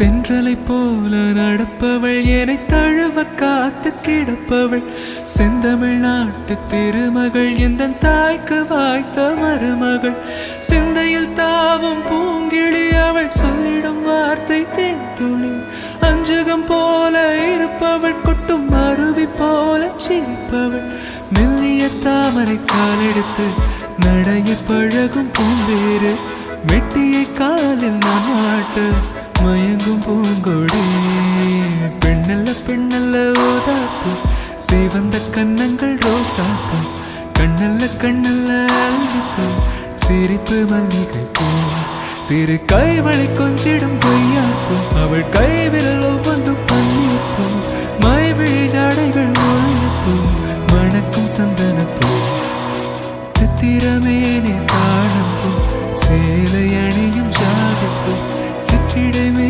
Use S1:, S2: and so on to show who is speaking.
S1: தென்றலை போல நடப்பவள் என்னை தழுவ காத்து கிடப்பவள் செந்தமிழ் நாட்டு திருமகள் எந்த தாய்க்கு வாய்த்த மருமகள் சிந்தையில் தாவும் பூங்கிழி அவள் சொல்லிடும் வார்த்தை தேன்துளி அஞ்சுகம் போல இருப்பவள் கொட்டும் அருவி போல சிரிப்பவள் மெல்லிய தாமரை காலெடுத்து நடைய பழகும் பூந்தேறு மெட்டியை காலில் நான் மாட்ட மயங்கும் பூங்கொடி பெண்ணல்ல பெண்ணல்ல ஓதாப்பு சிவந்த கன்னங்கள் ரோசாப்பு கண்ணல்ல கண்ணல்ல அள்ளிப்பூ சிரிப்பு மல்லிகை பூ சிறு கைவளை கொஞ்சிடும் கொய்யாப்பூ அவள் கைவிரல் ஒவ்வொன்றும் பன்னீர் பூ மைவிழி ஜாடைகள் முள்ளிப்பூ மணக்கும் சந்தனப்பூ சித்திரமேனே காணும் பூ சேலை அணியும் ஜாதிப்பூ சிற்றிடமே